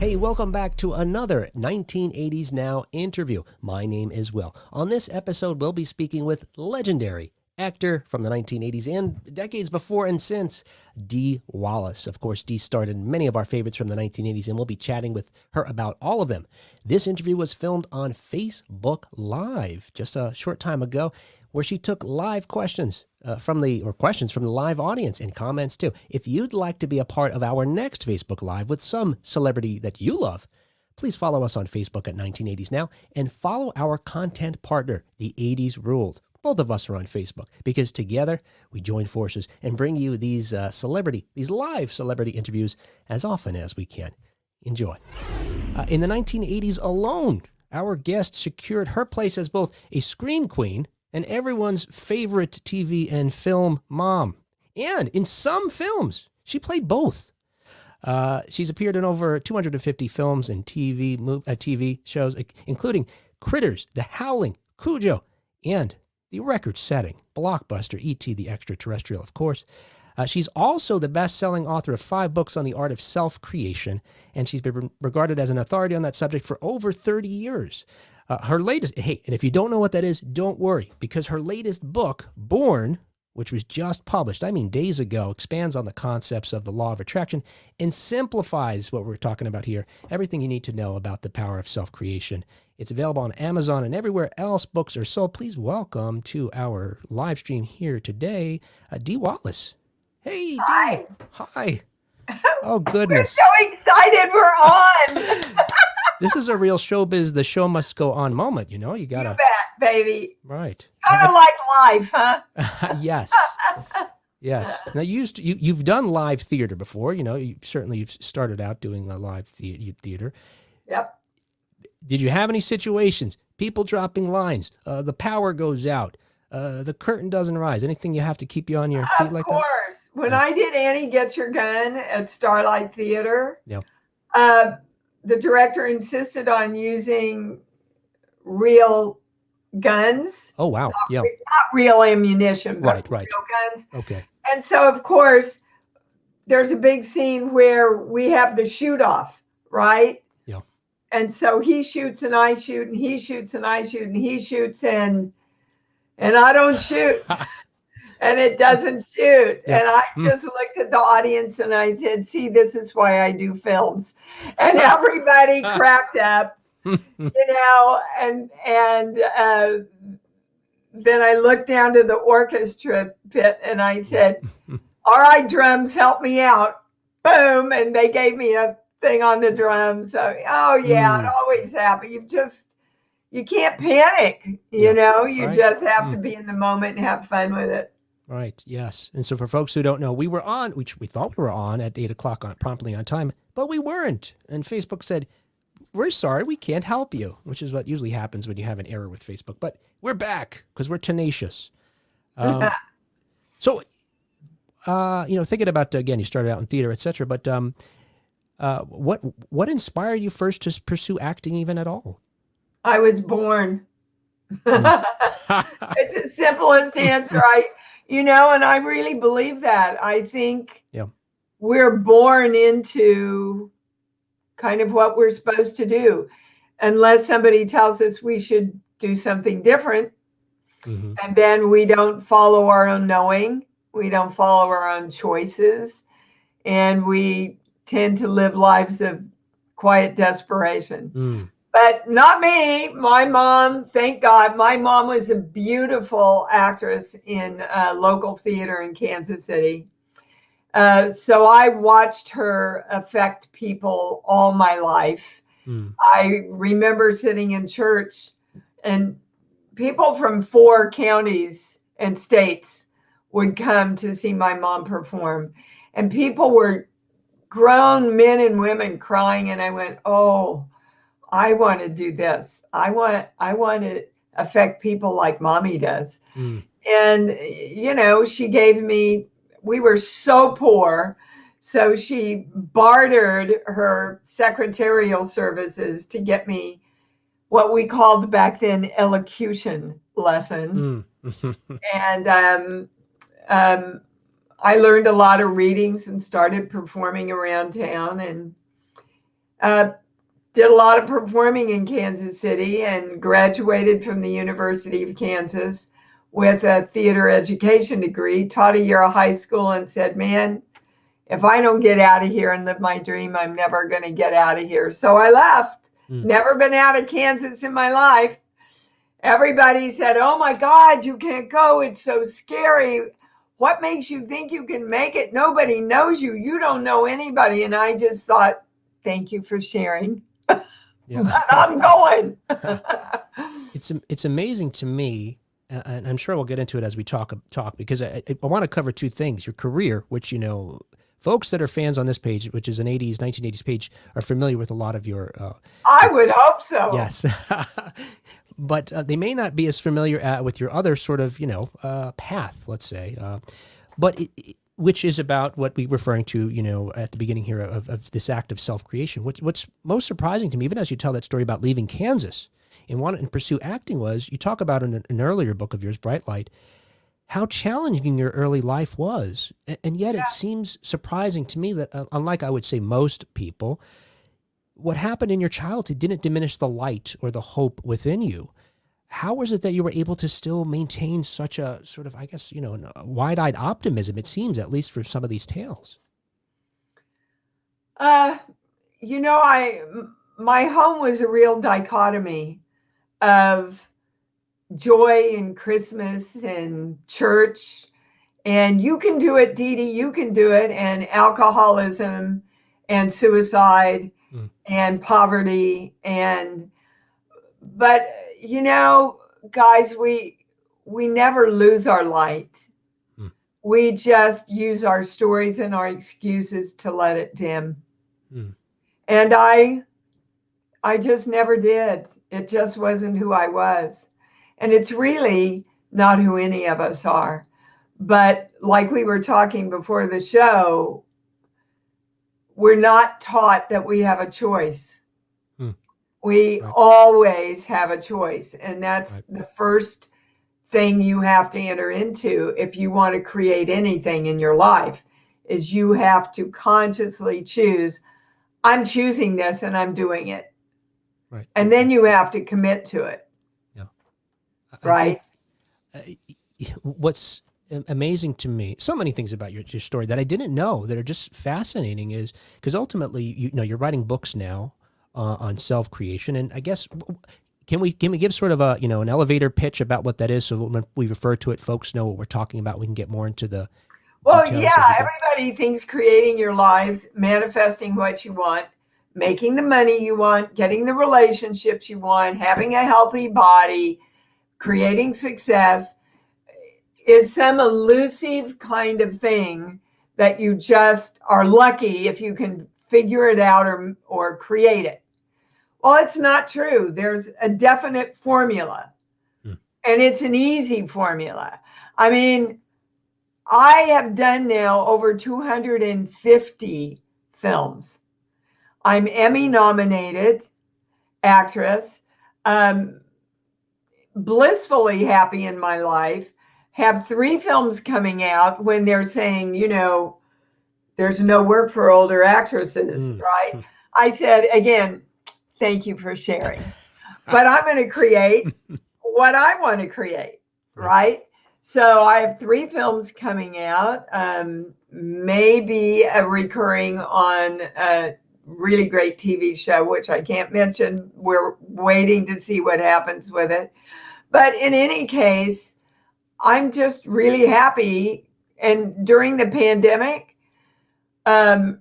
Hey, welcome back to another 1980s Now interview. My name is Will. On this episode, we'll be speaking with legendary actor from the 1980s and decades before and since, Dee Wallace. Of course, Dee starred in many of our favorites from the 1980s, and we'll be chatting with her about all of them. This interview was filmed on Facebook Live just a short time ago, where she took live questions from the live audience and comments too. If you'd like to be a part of our next Facebook Live with some celebrity that you love, please follow us on Facebook at 1980s Now and follow our content partner, The 80s Ruled. Both of us are on Facebook because together we join forces and bring you these live celebrity interviews as often as we can. Enjoy. In the 1980s alone, our guest secured her place as both a scream queen and everyone's favorite TV and film mom. And in some films, she played both. She's appeared in over 250 films and TV shows, including Critters, The Howling, Cujo, and the record-setting blockbuster E.T. the Extra-Terrestrial, of course. She's also the best-selling author of 5 books on the art of self-creation, and she's been regarded as an authority on that subject for over 30 years. And if you don't know what that is, don't worry, because her latest book, Born, which was just published, days ago, expands on the concepts of the law of attraction and simplifies what we're talking about here, everything you need to know about the power of self-creation. It's available on Amazon and everywhere else books are sold. Please welcome to our live stream here today, Dee Wallace. Hey, Dee. Hi. Hi. Oh, goodness. We're so excited we're on. This is a real showbiz, the show must go on moment, you gotta. You bet, baby. Right. Kind of like life, huh? Yes. Yes. Now, you've done live theater before, you've started out doing a live theater. Yep. Did you have any situations, people dropping lines, the power goes out, the curtain doesn't rise, anything you have to keep you on your feet like that? Of course. When I did Annie Get Your Gun at Starlight Theater, yeah. The director insisted on using real guns. Oh, wow. Yeah. Not real ammunition, but right. real guns. Okay. And so, of course, there's a big scene where we have the shoot off, right? Yeah. And so he shoots and I shoot and he shoots and I shoot and he shoots and I don't shoot. And it doesn't shoot. Yeah. And I just looked at the audience and I said, see, this is why I do films. And everybody cracked up, and then I looked down to the orchestra pit and I said, all right, drums, help me out. Boom. And they gave me a thing on the drums. So, it always happens. You can't panic, you just have to be in the moment and have fun with it. Right. Yes. And so for folks who don't know, we thought we were on at 8 o'clock promptly on time, but we weren't. And Facebook said, we're sorry, we can't help you, which is what usually happens when you have an error with Facebook. But we're back because we're tenacious. So, thinking about, again, you started out in theater, etc. But what inspired you first to pursue acting even at all? I was born. It's the simplest answer. And I really believe that. I think we're born into kind of what we're supposed to do, unless somebody tells us we should do something different. Mm-hmm. And then we don't follow our own knowing. We don't follow our own choices. And we tend to live lives of quiet desperation. Mm. But not me. My mom, thank God, my mom was a beautiful actress in local theater in Kansas City. So I watched her affect people all my life. Mm. I remember sitting in church and people from 4 counties and states would come to see my mom perform. And people were grown men and women crying. And I went, oh, I want to do this. I want to affect people like mommy does. Mm. And, she gave me, we were so poor. So she bartered her secretarial services to get me what we called back then elocution lessons. Mm. And I learned a lot of readings and started performing around town. Did a lot of performing in Kansas City and graduated from the University of Kansas with a theater education degree, taught a year of high school, and said, man, if I don't get out of here and live my dream, I'm never going to get out of here. So I left. Never been out of Kansas in my life. Everybody said, oh my God, you can't go. It's so scary. What makes you think you can make it? Nobody knows you. You don't know anybody. And I just thought, thank you for sharing. Yeah. But I'm going. It's amazing to me, and I'm sure we'll get into it as we talk because I want to cover two things. Your career, which, folks that are fans on this page, which is an 1980s page, are familiar with a lot of your... I would hope so. Yes. But they may not be as familiar with your other sort of, path, let's say. Which is about what we're referring to, at the beginning here of this act of self-creation. What's most surprising to me, even as you tell that story about leaving Kansas and wanting to pursue acting, was you talk about in an earlier book of yours, Bright Light, how challenging your early life was. And yet it seems surprising to me that, unlike I would say most people, what happened in your childhood didn't diminish the light or the hope within you. How was it that you were able to still maintain such a sort of, I guess, wide-eyed optimism, it seems, at least for some of these tales? My home was a real dichotomy of joy and Christmas and church. And you can do it, Dee Dee, you can do it. And alcoholism and suicide and poverty. But guys, we never lose our light. We just use our stories and our excuses to let it dim. And I just never did. It just wasn't who I was. And it's really not who any of us are. But like we were talking before the show, we're not taught that we have a choice. We always have a choice. And that's the first thing you have to enter into if you want to create anything in your life, is you have to consciously choose, I'm choosing this and I'm doing it. Right. And then you have to commit to it. Yeah. Right. What's amazing to me, so many things about your story that I didn't know that are just fascinating, is because ultimately, you're writing books now on self-creation. And I guess, can we give sort of an elevator pitch about what that is, so when we refer to it, folks know what we're talking about? We can get more into the details. Everybody thinks creating your lives, manifesting what you want, making the money you want, getting the relationships you want, having a healthy body, creating success is some elusive kind of thing that you just are lucky if you can figure it out or create it. Well, it's not true. There's a definite formula, and it's an easy formula. I mean, I have done now over 250 films. I'm Emmy nominated actress, blissfully happy in my life, have 3 films coming out when they're saying, there's no work for older actresses, right? I said, again, thank you for sharing. But I'm going to create what I want to create, right? So I have 3 films coming out, maybe a recurring on a really great TV show, which I can't mention. We're waiting to see what happens with it. But in any case, I'm just really happy. And during the pandemic, I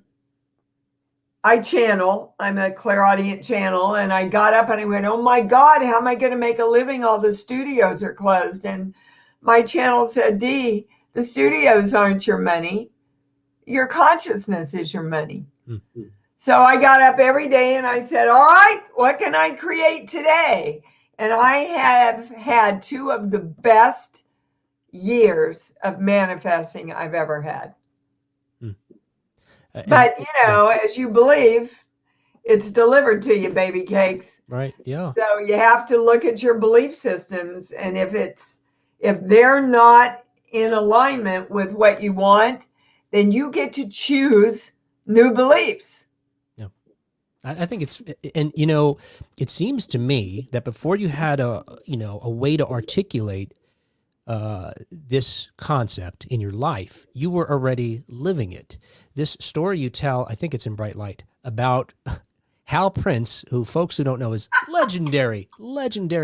channel. I'm a clairaudient channel. And I got up and I went, oh my God, how am I going to make a living? All the studios are closed. And my channel said, Dee, the studios aren't your money. Your consciousness is your money. Mm-hmm. So I got up every day and I said, all right, what can I create today? And I have had 2 of the best years of manifesting I've ever had. But, as you believe, it's delivered to you, baby cakes. Right, yeah. So you have to look at your belief systems. And if they're not in alignment with what you want, then you get to choose new beliefs. Yeah. I think it's, and it seems to me that before you had a way to articulate this concept in your life, you were already living it. This story you tell, I think it's in Bright Light, about Hal Prince, who folks who don't know is legendary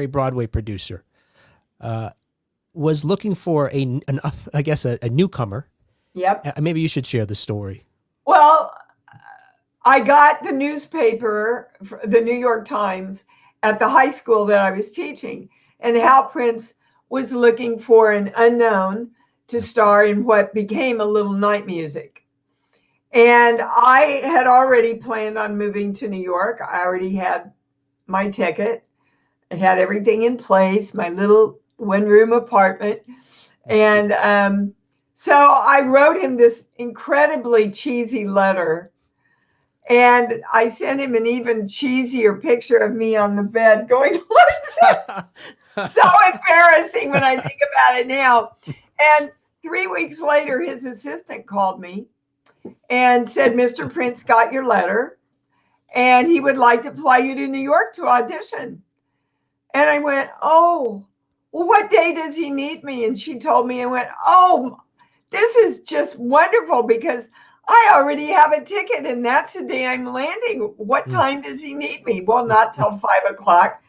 Broadway producer, was looking for I guess a newcomer. Yep. Maybe you should share the story. Well, I got the newspaper, the New York Times, at the high school that I was teaching, and Hal Prince was looking for an unknown to star in what became a little night music. And I had already planned on moving to New York. I already had my ticket. I had everything in place, my little one-room apartment. And so I wrote him this incredibly cheesy letter. And I sent him an even cheesier picture of me on the bed going like this. So embarrassing when I think about it now. And 3 weeks later, his assistant called me and said, Mr. Prince got your letter and he would like to fly you to New York to audition. And I went, oh, well, what day does he need me? And she told me and went, oh, this is just wonderful because I already have a ticket and that's the day I'm landing. What time does he need me? Well, not till 5 o'clock.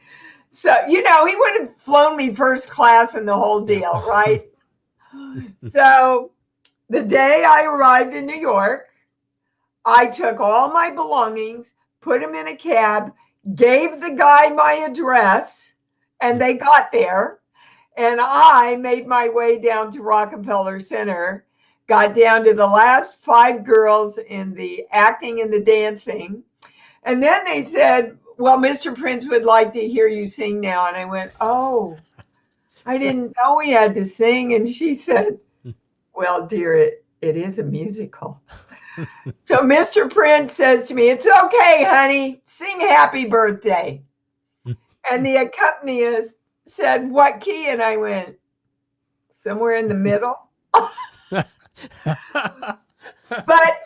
So, he would have flown me first class and the whole deal, right? So the day I arrived in New York, I took all my belongings, put them in a cab, gave the guy my address, and they got there. And I made my way down to Rockefeller Center, got down to the last 5 girls in the acting and the dancing. And then they said, well, Mr. Prince would like to hear you sing now. And I went, oh, I didn't know we had to sing. And she said, well, dear, it is a musical. So Mr. Prince says to me, it's okay, honey, sing Happy Birthday. And the accompanist said, what key? And I went, somewhere in the middle. But,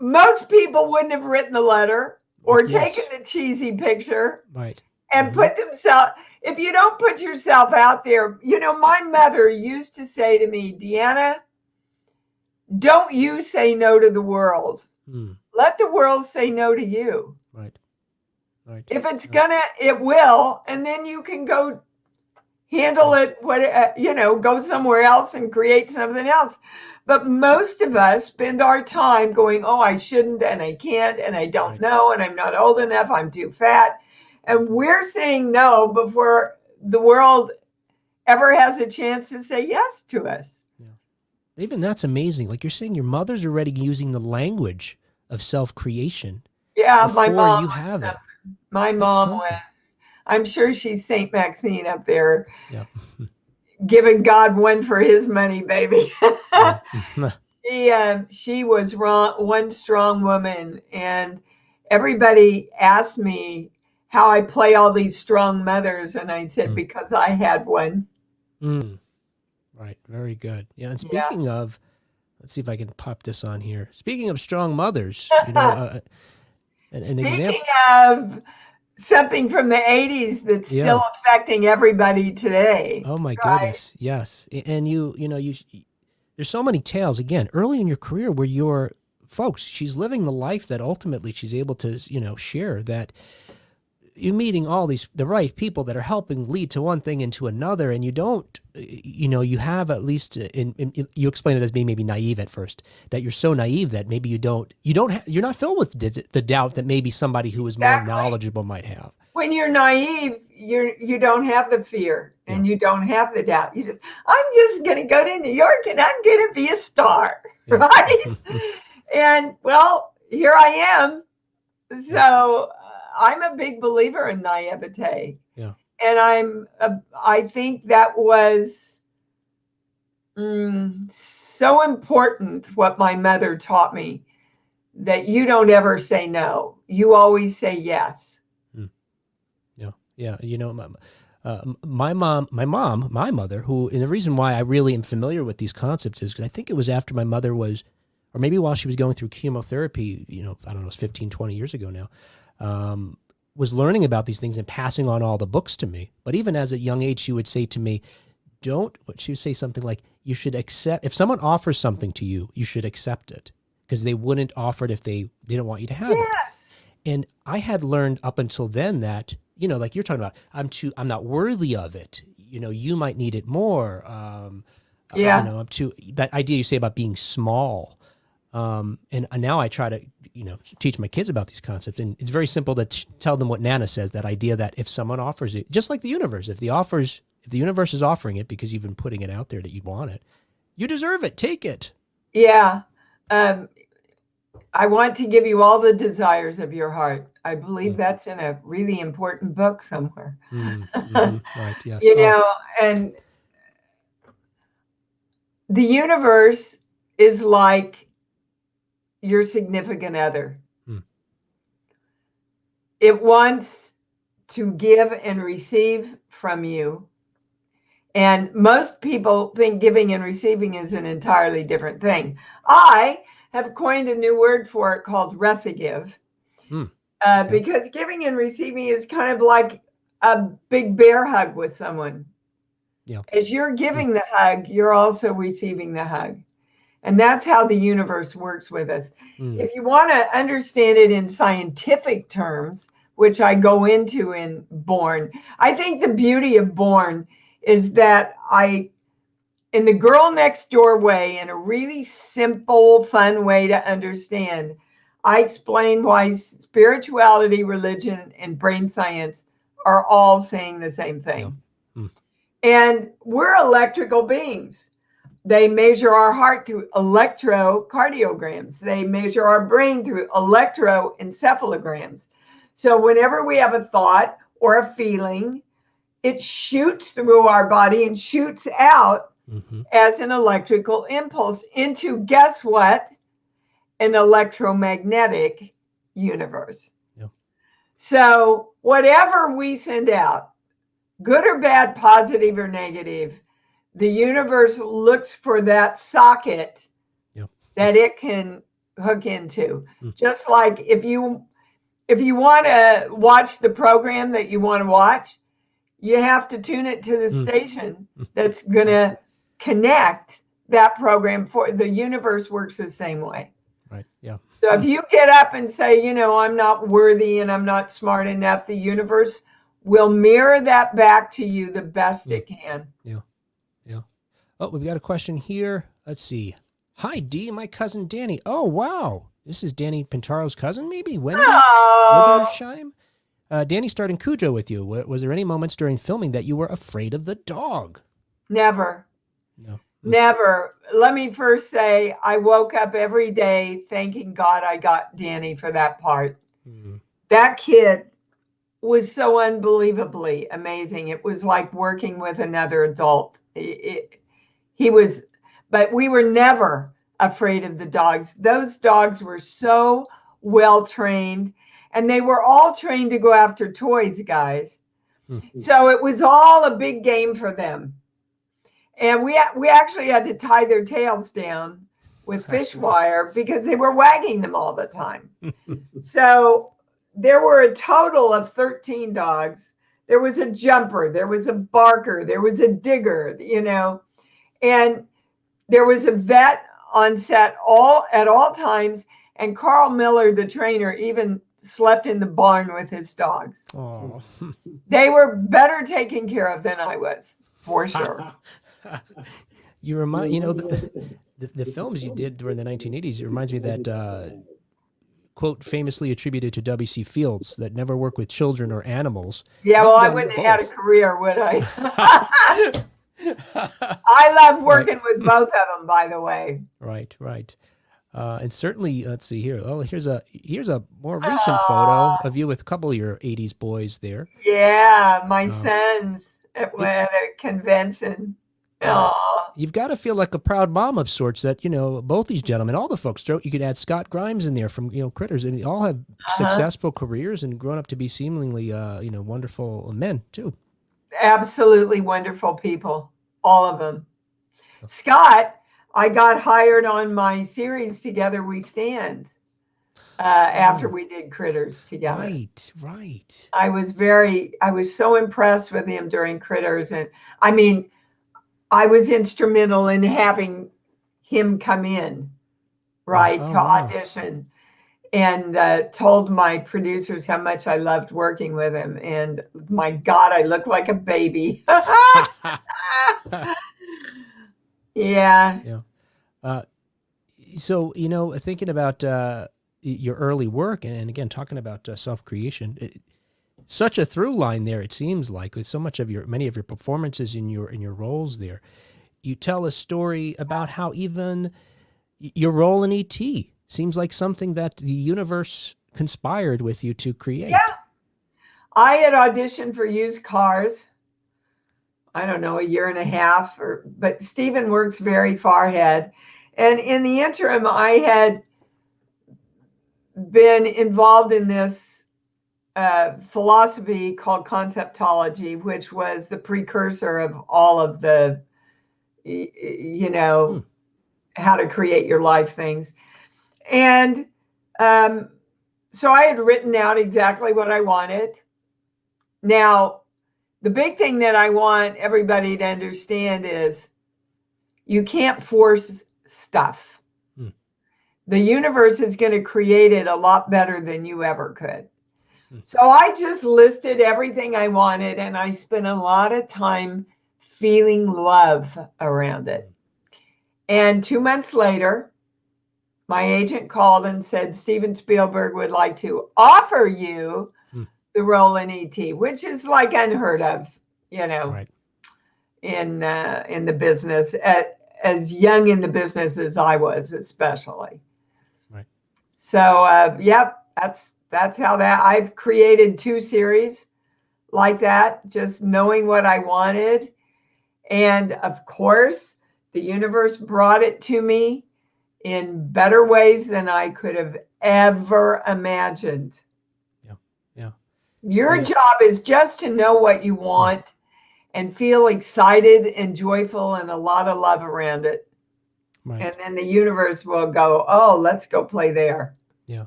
most people wouldn't have written the letter or taken the cheesy picture. Right. And put themselves, if you don't put yourself out there, my mother used to say to me, Deanna, don't you say no to the world. Let the world say no to you. Right. If it's it will, and then you can go handle it, go somewhere else and create something else. But most of us spend our time going, oh, I shouldn't, and I can't, and I don't know, and I'm not old enough, I'm too fat. And we're saying no before the world ever has a chance to say yes to us. Yeah. Even that's amazing. Like you're saying, your mother's already using the language of self-creation. Yeah, before my mom you have it. My mom was. I'm sure she's St. Maxine up there. Yeah. Giving God one for his money, baby. She was one strong woman, and everybody asked me how I play all these strong mothers, and I said because I had one. Right, very good. Yeah, and speaking of, let's see if I can pop this on here. Speaking of strong mothers, an example. Speaking of something from the 80s that's still affecting everybody today. Oh my goodness, yes. And you there's so many tales, again, early in your career where you're, folks, she's living the life that ultimately she's able to, share, that you're meeting all the right people that are helping lead to one thing and to another, and you don't, you have at least, you explain it as being maybe naive at first, that you're so naive that maybe you're not filled with the doubt that maybe somebody who is more knowledgeable might have. When you're naive, you don't have the fear and you don't have the doubt. I'm just going to go to New York and I'm going to be a star, right? And well, here I am. So I'm a big believer in naivete. Yeah. And I think that was so important, what my mother taught me, that you don't ever say no. You always say yes. Yeah. My mother, who, and the reason why I really am familiar with these concepts is because I think it was after my mother was or maybe while she was going through chemotherapy, I don't know, it's 15, 20 years ago now, was learning about these things and passing on all the books to me. But even as a young age, she would say to me, she would say something like, you should accept, if someone offers something to you, you should accept it, because they wouldn't offer it if they didn't want you to have it. And I had learned up until then that, like you're talking about, I'm not worthy of it. You might need it more. That idea you say about being small. And now I try to, teach my kids about these concepts. And it's very simple to tell them what Nana says, that idea that if someone offers it, just like the universe, if the universe is offering it because you've been putting it out there that you want it, you deserve it. Take it. Yeah. I want to give you all the desires of your heart. I believe that's in a really important book somewhere. Right. Yes. And the universe is like your significant other. It wants to give and receive from you. And most people think giving and receiving is an entirely different thing. I have coined a new word for it called recigive, because giving and receiving is kind of like a big bear hug with someone. Yeah. As you're giving the hug, you're also receiving the hug. And that's how the universe works with us. If you want to understand it in scientific terms, which I go into in Born, I think the beauty of Born is that in the girl next door way, in a really simple, fun way to understand, I explain why spirituality, religion, and brain science are all saying the same thing. And we're electrical beings. They measure our heart through electrocardiograms. They measure our brain through electroencephalograms. So whenever we have a thought or a feeling, it shoots through our body and shoots out as an electrical impulse into, guess what? An electromagnetic universe. So whatever we send out, good or bad, positive or negative, the universe looks for that socket that it can hook into. Just like if you want to watch the program that you want to watch, you have to tune it to the station that's going to connect that program. For the universe works the same way. Right. Yeah. So if you get up and say, I'm not worthy and I'm not smart enough, the universe will mirror that back to you the best it can. Yeah. Yeah. Oh, we've got a question here. Let's see. Hi, Dee, my cousin Danny. Oh, wow. This is Danny Pintaro's cousin, maybe? Wendy Withersheim? Danny starred in Cujo with you. Was there any moments during filming that you were afraid of the dog? Never. No. Never. Let me first say, I woke up every day thanking God I got Danny for that part. That kid was so unbelievably amazing. It was like working with another adult. But we were never afraid of the dogs. Those dogs were so well trained, and they were all trained to go after toys, guys. So it was all a big game for them. And we actually had to tie their tails down with fish wire because they were wagging them all the time. So there were a total of 13 dogs. There was a jumper, there was a barker, there was a digger, and there was a vet on set at all times. And Carl Miller, the trainer, even slept in the barn with his dogs. They were better taken care of than I was, for sure. You remind, the films you did during the 1980s, it reminds me of that quote famously attributed to W.C. Fields, that never work with children or animals. Yeah, well, I wouldn't have had a career, would I? I love working with both of them, by the way. Right. And certainly, let's see here. Oh, here's a more recent photo of you with a couple of your 80s boys there. Yeah, my sons at a convention. You've got to feel like a proud mom of sorts that, both these gentlemen, all the folks, you could add Scott Grimes in there from, Critters, and they all have successful careers and grown up to be seemingly, wonderful men too. Absolutely wonderful people, all of them. Scott, I got hired on my series Together We Stand after we did Critters together. Right. I was so impressed with him during Critters. And I mean, I was instrumental in having him come in, right, to audition, and told my producers how much I loved working with him. And my God, I look like a baby. Yeah. So, thinking about your early work and again, talking about self-creation, such a through line there, it seems like, with so much of many of your performances in your roles there. You tell a story about how even your role in E.T. seems like something that the universe conspired with you to create. Yeah. I had auditioned for Used Cars, I don't know, a year and a half, but Stephen works very far ahead. And in the interim, I had been involved in this philosophy called Conceptology, which was the precursor of all of the, how to create your life things. And so I had written out exactly what I wanted. Now, the big thing that I want everybody to understand is you can't force stuff. The universe is going to create it a lot better than you ever could. So I just listed everything I wanted, and I spent a lot of time feeling love around it. And 2 months later, my agent called and said, Steven Spielberg would like to offer you the role in E.T., which is like unheard of, Right. in the business, as young in the business as I was, especially. Right. So, yep, that's how I've created 2 series like that, just knowing what I wanted. And of course, the universe brought it to me in better ways than I could have ever imagined. Yeah. Your job is just to know what you want and feel excited and joyful and a lot of love around it. Right. And then the universe will go, oh, let's go play there. Yeah.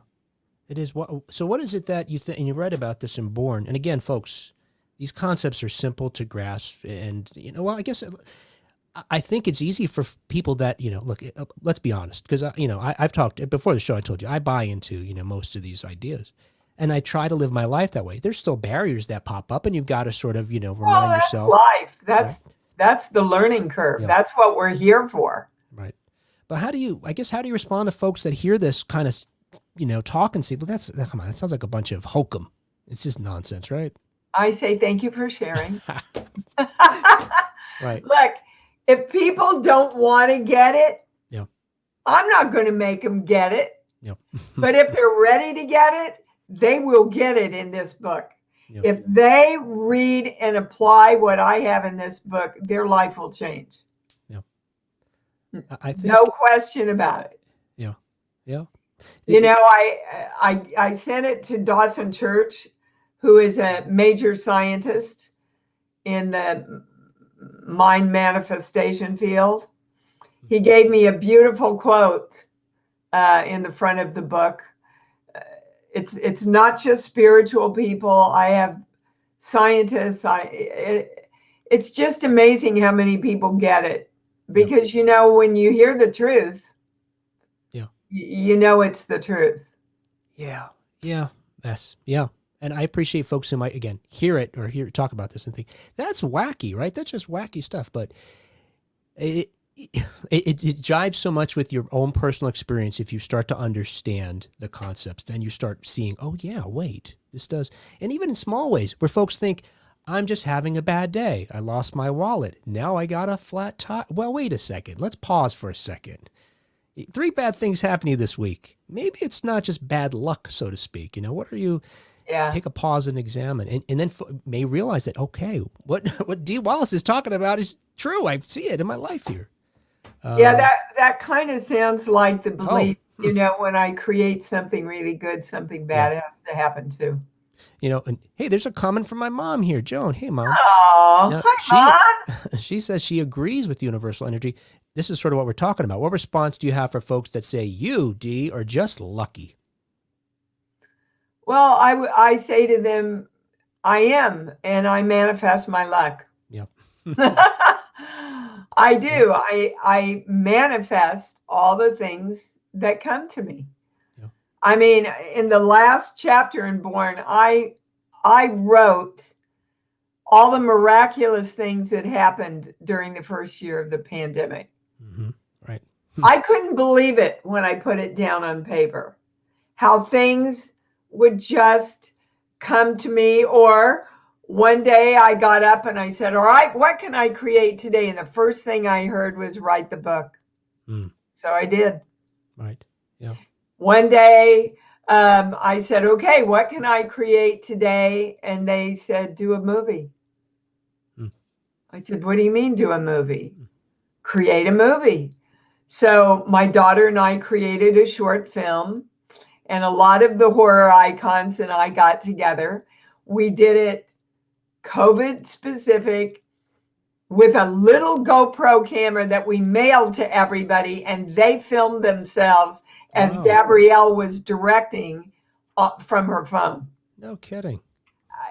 It is. So what is it that you think, and you read about this in Born, and again, folks, these concepts are simple to grasp, and, well, I guess I think it's easy for people that, look, let's be honest, because, I've talked, before the show, I told you, I buy into, most of these ideas, and I try to live my life that way. There's still barriers that pop up, and you've got to sort of, remind yourself. Life. That's the learning curve. Yeah. That's what we're here for. Right. But how do you respond to folks that hear this kind of, talk and say, well, come on, that sounds like a bunch of hokum. It's just nonsense, right? I say, thank you for sharing. Right. Look, if people don't want to get it, I'm not going to make them get it. But if they're ready to get it, they will get it in this book. If they read and apply what I have in this book, their life will change. I think, no question about it. Yeah. I sent it to Dawson Church, who is a major scientist in the mind manifestation field. He gave me a beautiful quote in the front of the book. It's not just spiritual people. I have scientists. It's just amazing how many people get it, because when you hear the truth, it's the truth. Yeah. Yes. Yeah. And I appreciate folks who might, again, hear it or talk about this and think, that's wacky, right? That's just wacky stuff. But it jives so much with your own personal experience. If you start to understand the concepts, then you start seeing, oh yeah, wait, this does. And even in small ways where folks think, I'm just having a bad day. I lost my wallet. Now I got a flat tire. Well, wait a second. Let's pause for a second. 3 bad things happened to you this week. Maybe it's not just bad luck, so to speak. What are you? Yeah. Take a pause and examine, and then may realize that, okay, what Dee Wallace is talking about is true. I see it in my life here. That kind of sounds like the belief, when I create something really good, something bad has to happen too. And hey, there's a comment from my mom here, Joan. Hey, Mom. Oh, hi, Mom. She says she agrees with universal energy. this is sort of what we're talking about. What response do you have for folks that say you, Dee, are just lucky? Well, I say to them, I am, and I manifest my luck. Yep. I do. I manifest all the things that come to me. Yeah. I mean, in the last chapter in Born, I wrote all the miraculous things that happened during the first year of the pandemic. Mm-hmm. Right. I couldn't believe it when I put it down on paper, how things would just come to me. Or one day I got up and I said, all right, what can I create today? And the first thing I heard was write the book. So I did. Right. Yeah. One day I said, okay, what can I create today? And they said, do a movie. I said, what do you mean do a movie? Create a movie. So my daughter and I created a short film, and a lot of the horror icons and I got together. We did it COVID specific with a little GoPro camera that we mailed to everybody, and they filmed themselves as Gabrielle was directing from her phone. No kidding.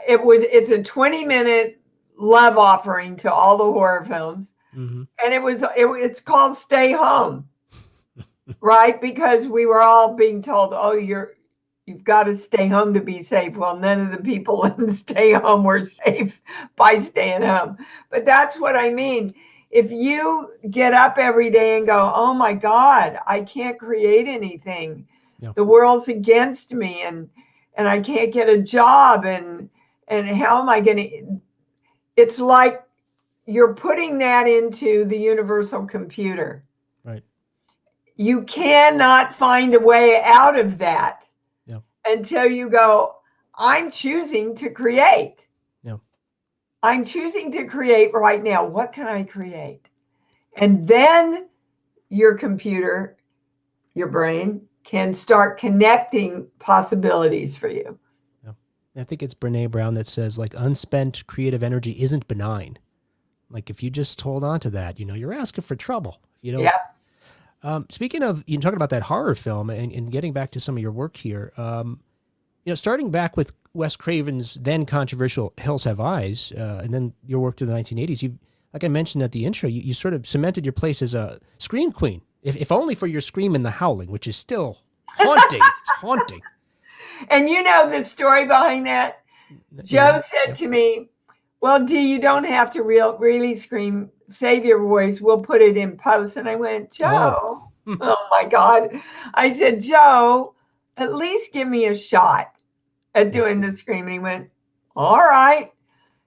It's a 20-minute love offering to all the horror films. Mm-hmm. And it's called Stay Home, right? Because we were all being told, oh, you've got to stay home to be safe. Well, none of the people in the stay home were safe by staying home. But that's what I mean. If you get up every day and go, oh my God, I can't create anything. Yeah. The world's against me, and I can't get a job, and how am I going to? It's like you're putting that into the universal computer. Right. You cannot find a way out of that until you go, I'm choosing to create. Yeah. I'm choosing to create right now. What can I create? And then your computer, your brain, can start connecting possibilities for you. Yeah. I think it's Brene Brown that says, like, unspent creative energy isn't benign. Like, if you just hold on to that, you're asking for trouble. Speaking of, talking about that horror film and getting back to some of your work here, starting back with Wes Craven's then controversial Hills Have Eyes, and then your work through the 1980s, you, like I mentioned at the intro, you sort of cemented your place as a scream queen, if only for your scream in The Howling, which is still haunting. It's haunting. And you know the story behind that? Joe said to me, well, Dee, you don't have to really scream. Save your voice. We'll put it in post. And I went, Joe, oh my God. I said, Joe, at least give me a shot at doing the scream. And he went, all right.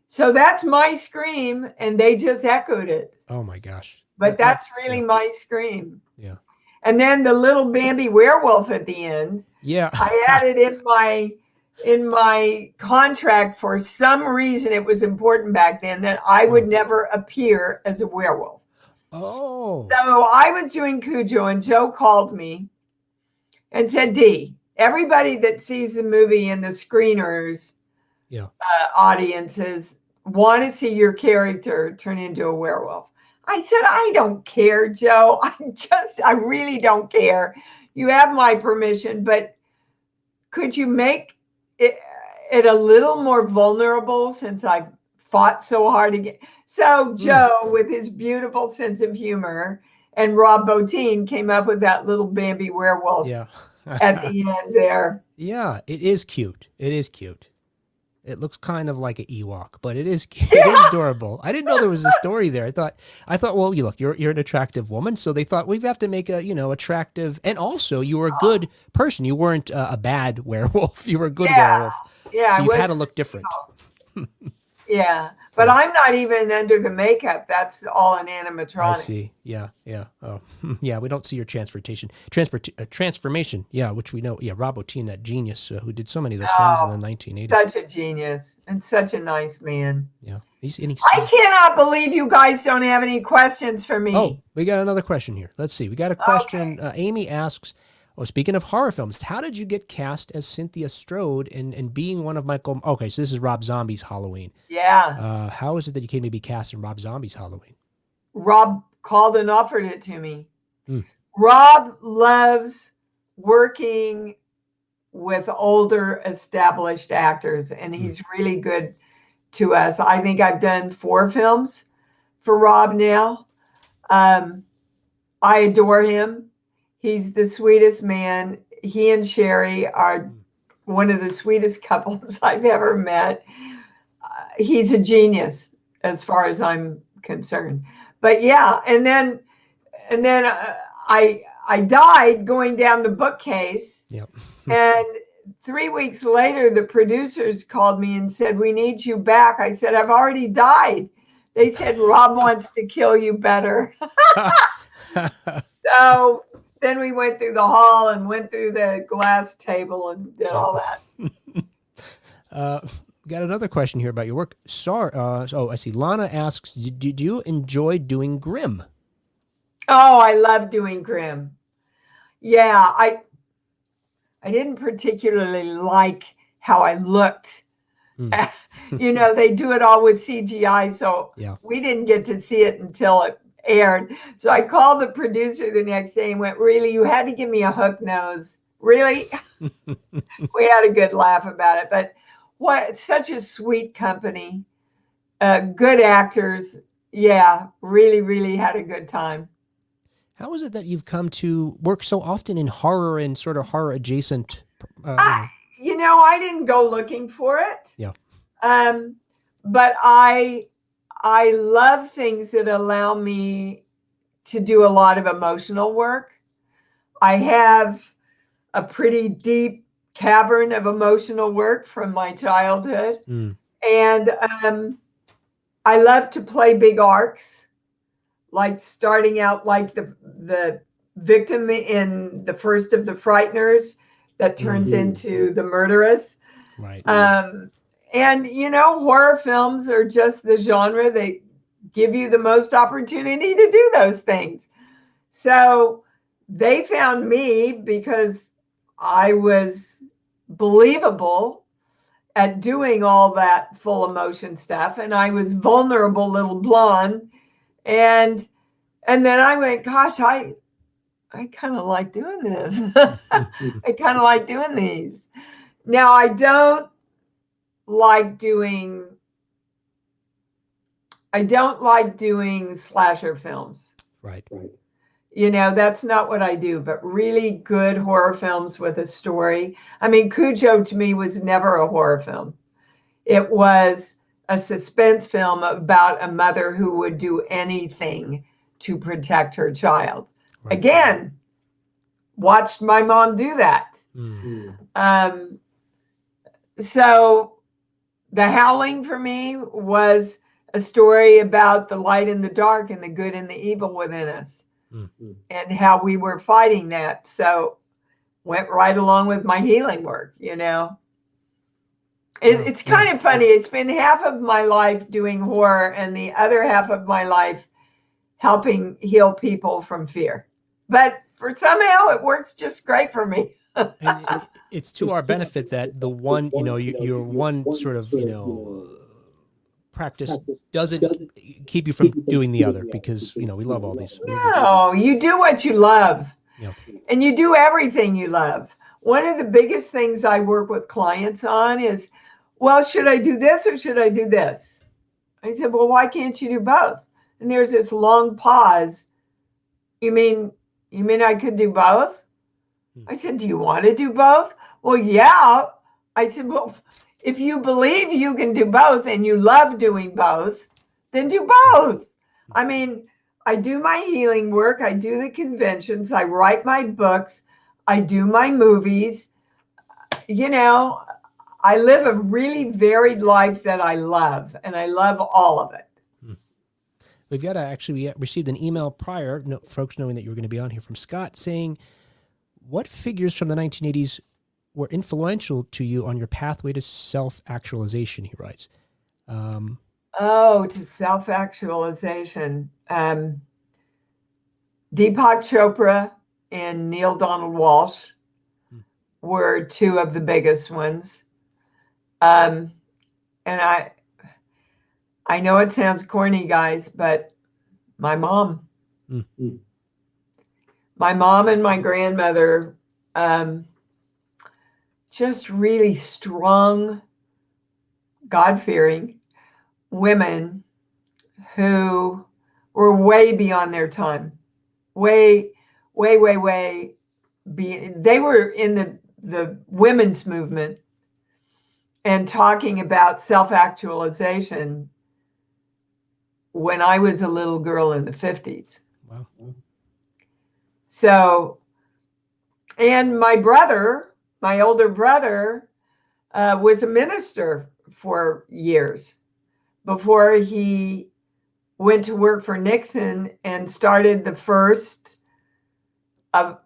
So that's my scream. And they just echoed it. Oh my gosh. But that's really my scream. Yeah. And then the little Bambi werewolf at the end. Yeah. I added in my contract, for some reason, it was important back then that I would never appear as a werewolf. Oh. So I was doing Cujo, and Joe called me and said, Dee, everybody that sees the movie and the screeners, audiences, want to see your character turn into a werewolf. I said, I don't care, Joe. I really don't care. You have my permission, but could you make it a little more vulnerable, since I've fought so hard to get. So Joe, with his beautiful sense of humor, and Rob Bottin came up with that little Bambi werewolf at the end there. Yeah, it is cute. It is cute. It looks kind of like an Ewok, but it is cute. It is adorable. I didn't know there was a story there. I thought, well, you're an attractive woman, so they thought we have to make a, attractive, and also you were a good person. You weren't a bad werewolf. You were a good werewolf. Yeah. So you had to look different. Yeah, but I'm not even under the makeup. That's all an animatronic. I see. Yeah. Oh, yeah. We don't see your transformation. Yeah, which we know. Yeah, Rob Bottin, that genius who did so many of those films in the 1980s. Such a genius and such a nice man. Yeah. I cannot believe you guys don't have any questions for me. Oh, we got another question here. Let's see. We got a question. Okay. Amy asks, speaking of horror films, how did you get cast as Cynthia Strode and being one of Michael? Okay, so this is Rob Zombie's Halloween. Yeah. How is it that you came to be cast in Rob Zombie's Halloween? Rob called and offered it to me. Rob loves working with older established actors, and he's really good to us. I think I've done 4 films for Rob now. I adore him. He's the sweetest man. He and Sherry are one of the sweetest couples I've ever met. He's a genius as far as I'm concerned. But yeah, and then I died going down the bookcase. Yep. And 3 weeks later, the producers called me and said, "We need you back." I said, "I've already died." They said, "Rob wants to kill you better." So then we went through the hall and went through the glass table and did all that. Got another question here about your work. I see. Lana asks, did you enjoy doing Grimm? Oh, I love doing Grimm. Yeah, I didn't particularly like how I looked. They do it all with CGI, so we didn't get to see it until it aired. So I called the producer the next day and went, "Really, you had to give me a hook nose? Really?" We had a good laugh about it, but such a sweet company, good actors. Yeah, really, really had a good time. How is it that you've come to work so often in horror and sort of horror adjacent? I didn't go looking for it. Yeah. But I love things that allow me to do a lot of emotional work. I have a pretty deep cavern of emotional work from my childhood. And I love to play big arcs, like starting out like the victim in the first of the Frighteners that turns into the murderess. Right. And horror films are just the genre they give you the most opportunity to do those things. So they found me because I was believable at doing all that full emotion stuff, and I was vulnerable little blonde. And then I went, gosh, I kind of like doing this. I kind of like doing these. Now I don't like doing slasher films. Right. That's not what I do, but really good horror films with a story. I mean, Cujo to me was never a horror film. It was a suspense film about a mother who would do anything to protect her child. Right. Again, watched my mom do that. So The Howling for me was a story about the light and the dark and the good and the evil within us and how we were fighting that. So went right along with my healing work, It's kind of funny. It's been half of my life doing horror and the other half of my life helping heal people from fear. But for somehow it works just great for me. And it's to our benefit that the one, your one sort of, practice doesn't keep you from doing the other, because, we love all these movies. No, you do what you love. Yeah. And you do everything you love. One of the biggest things I work with clients on is, well, should I do this or should I do this? I said, well, why can't you do both? And there's this long pause. You mean I could do both? I said, do you want to do both? Well, yeah. I said, well, if you believe you can do both and you love doing both, then do both. I mean, I do my healing work. I do the conventions. I write my books. I do my movies. I live a really varied life that I love, and I love all of it. We received an email prior, folks knowing that you were going to be on here, from Scott saying, what figures from the 1980s were influential to you on your pathway to self-actualization, he writes. To self-actualization. Deepak Chopra and Neil Donald Walsh were two of the biggest ones. And I know it sounds corny, guys, but my mom, Mm. My mom and my grandmother, just really strong, God-fearing women who were way beyond their time. Way. They were in the women's movement and talking about self-actualization when I was a little girl in the 50s. Wow. So, and my older brother, was a minister for years before he went to work for Nixon and started the first of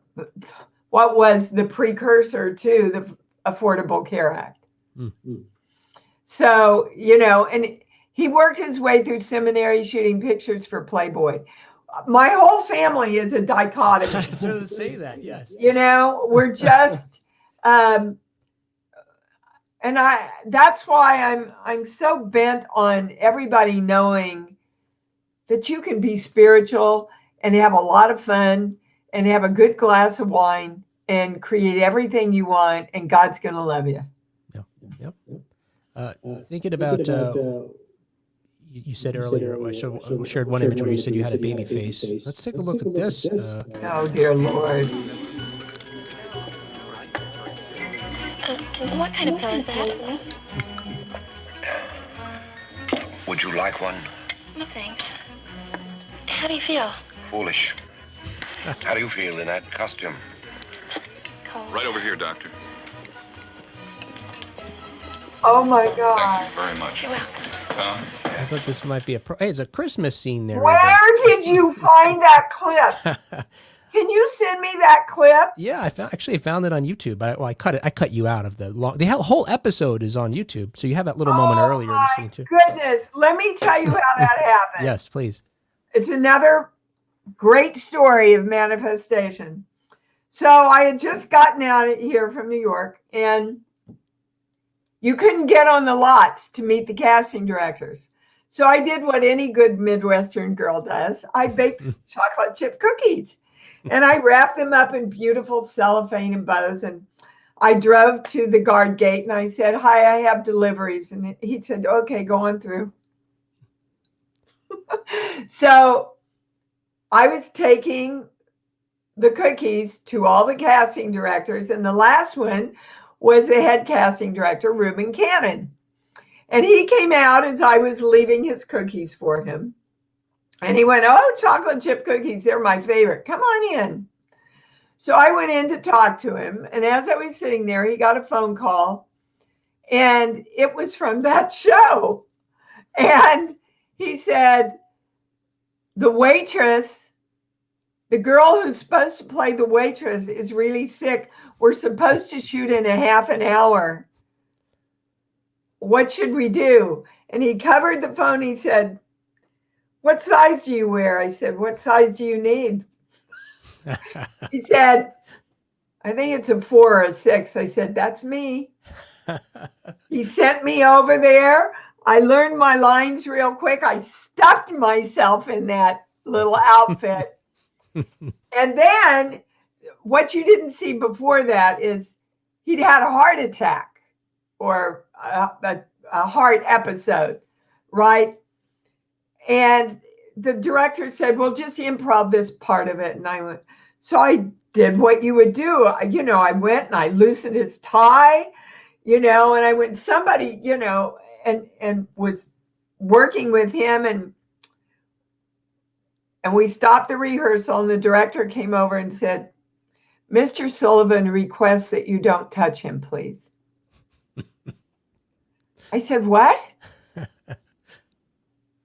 what was the precursor to the Affordable Care Act. Mm. So, and he worked his way through seminary shooting pictures for Playboy. My whole family is a dichotomy. I was going to say that, yes. We're just, and that's why I'm so bent on everybody knowing that you can be spiritual and have a lot of fun and have a good glass of wine and create everything you want, and God's going to love you. Yep. Thinking about, you said earlier, I shared one image where you said you had a baby face. Let's take a look at this. Oh, dear Lord. What kind of pill is that? Would you like one? No, thanks. How do you feel? Foolish. How do you feel in that costume? Cold. Right over here, Doctor. Oh, my God. Thank you very much. You're welcome. Tom? I thought this might be hey, it's a Christmas scene there. Where did you find that clip? Can you send me that clip? Yeah, I actually found it on YouTube. I cut it. I cut you out of the whole episode is on YouTube, so you have that little moment earlier in the scene too. Goodness, let me tell you how that happened. Yes, please. It's another great story of manifestation. So I had just gotten out here from New York, and you couldn't get on the lots to meet the casting directors. So I did what any good Midwestern girl does. I baked chocolate chip cookies, and I wrapped them up in beautiful cellophane and bows. And I drove to the guard gate and I said, "Hi, I have deliveries." And he said, "Okay, go on through." So I was taking the cookies to all the casting directors, and the last one was the head casting director, Reuben Cannon. And he came out as I was leaving his cookies for him. And he went, "Oh, chocolate chip cookies, they're my favorite. Come on in." So I went in to talk to him. And as I was sitting there, he got a phone call. And it was from that show. And he said, "The waitress, the girl who's supposed to play the waitress, is really sick. We're supposed to shoot in a half an hour. What should we do?" And he covered the phone. He said, "What size do you wear?" I said, "What size do you need?" He said, "I think it's a 4 or a 6. I said, "That's me." He sent me over there. I learned my lines real quick. I stuffed myself in that little outfit. And then what you didn't see before that is he'd had a heart attack or a heart episode, right? And the director said, "Well, just improv this part of it." And I went, so I did what you would do. I went and I loosened his tie, and I went, somebody, and was working with him. And we stopped the rehearsal, and the director came over and said, "Mr. Sullivan requests that you don't touch him, please." I said, "What?"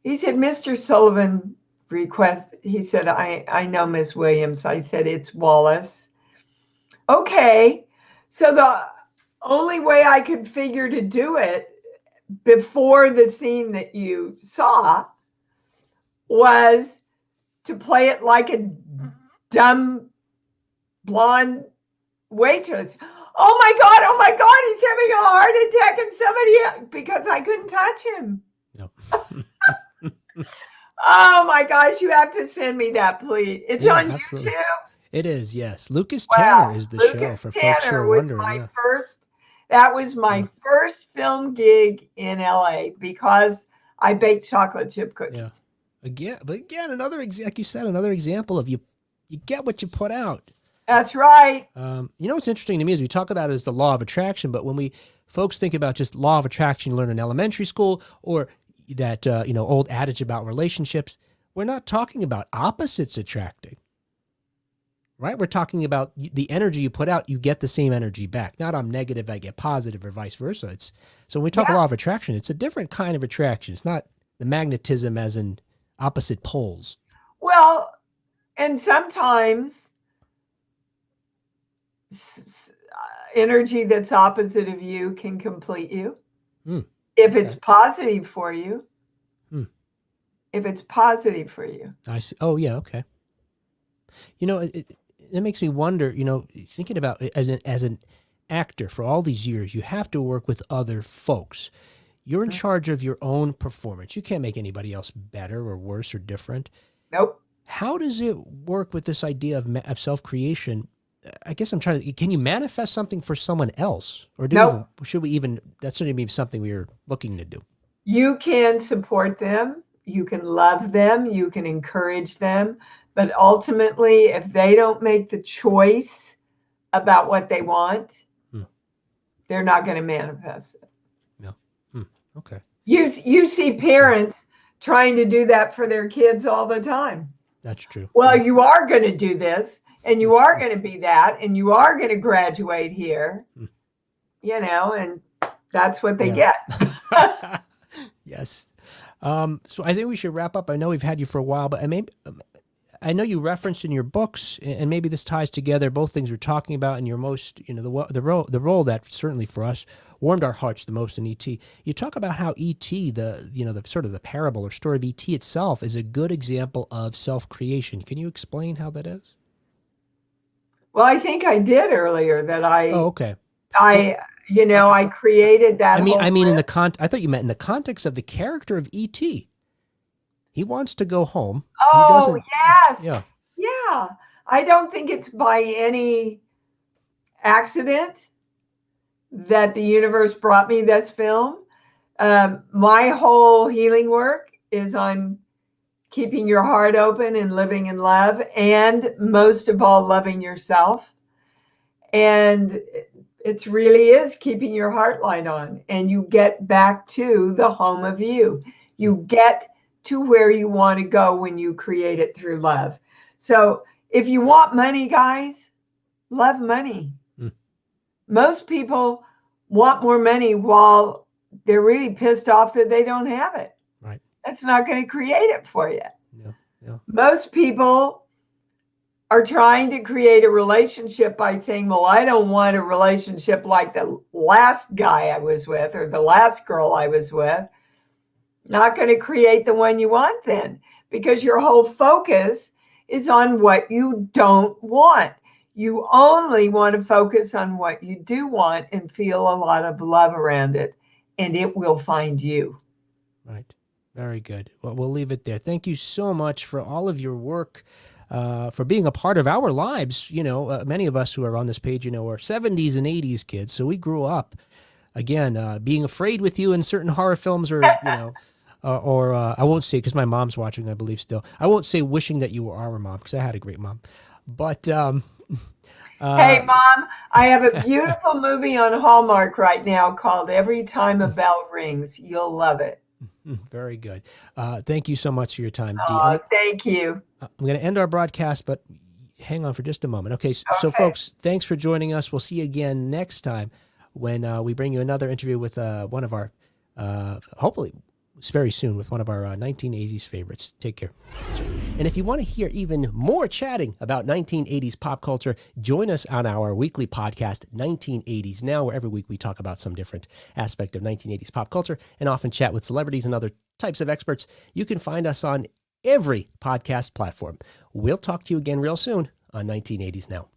He said, "Mr. Sullivan requests," he said, I know Miss Williams. I said, "It's Wallace." Okay. So the only way I could figure to do it before the scene that you saw was to play it like a dumb blonde waitress. Oh my God, he's having a heart attack, and somebody, because I couldn't touch him. No. Oh my gosh, you have to send me that, please. It's on absolutely. YouTube. It is, yes. Lucas Wow. Tanner is the show Lucas for folks who Tanner are was wondering. my Yeah. first, that was my Yeah. first film gig in LA because I baked chocolate chip Yeah. cookies. Again, like you said, another example of you get what you put out. That's right. You know what's interesting to me is we talk about it as the law of attraction, but when folks think about just law of attraction you learn in elementary school, or that old adage about relationships, we're not talking about opposites attracting, right? We're talking about the energy you put out, you get the same energy back. Not I'm negative, I get positive, or vice versa. So when we talk Yeah. law of attraction, it's a different kind of attraction. It's not the magnetism as in opposite poles. Well, and sometimes energy that's opposite of you can complete you. If okay. it's positive for you. If it's positive for you. I see. Oh, yeah. Okay. It makes me wonder, thinking about it as an actor for all these years, you have to work with other folks. You're in charge of your own performance. You can't make anybody else better or worse or different. Nope. How does it work with this idea of self-creation? I guess can you manifest something for someone else? Or should we even, that's not even something we are looking to do? You can support them. You can love them. You can encourage them. But ultimately, if they don't make the choice about what they want, they're not going to manifest it. No. Okay. You see parents trying to do that for their kids all the time. That's true. Well, you are going to do this, and you are going to be that, and you are going to graduate here, and that's what they get. Yes. So I think we should wrap up. I know we've had you for a while, but I know you referenced in your books, and maybe this ties together both things we're talking about, and your most, the role that certainly for us warmed our hearts the most in E.T. You talk about how E.T., the sort of the parable or story of E.T. itself is a good example of self-creation. Can you explain how that is? Well, I think I did earlier that Oh, okay. I created that. I mean, I thought you meant in the context of the character of E.T. He wants to go home. Oh, yes. Yeah. I don't think it's by any accident that the universe brought me this film. My whole healing work is on keeping your heart open and living in love, and most of all, loving yourself. And it really is keeping your heart light on, and you get back to the home of you. You get to where you want to go when you create it through love. So if you want money, guys, love money. Most people want more money while they're really pissed off that they don't have it. Right. That's not going to create it for you. Yeah. Most people are trying to create a relationship by saying, well, I don't want a relationship like the last guy I was with or the last girl I was with. Not going to create the one you want then, because your whole focus is on what you don't want. You only want to focus on what you do want and feel a lot of love around it, and it will find you. Right. Very good. Well, we'll leave it there. Thank you so much for all of your work, for being a part of our lives. Many of us who are on this page, are 70s and 80s kids. So we grew up, again, being afraid with you in certain horror films or, or I won't say, because my mom's watching, I believe still. I won't say wishing that you were our mom, because I had a great mom. But hey, Mom, I have a beautiful movie on Hallmark right now called Every Time a Bell Rings. You'll love it. Very good. Thank you so much for your time, Dee. Thank you. I'm going to end our broadcast, but hang on for just a moment. Okay, so folks, thanks for joining us. We'll see you again next time when we bring you another interview with one of our, hopefully very soon, with one of our 1980s favorites. Take care. And if you want to hear even more chatting about 1980s pop culture, join us on our weekly podcast, 1980s Now, where every week we talk about some different aspect of 1980s pop culture and often chat with celebrities and other types of experts. You can find us on every podcast platform. We'll talk to you again real soon on 1980s Now.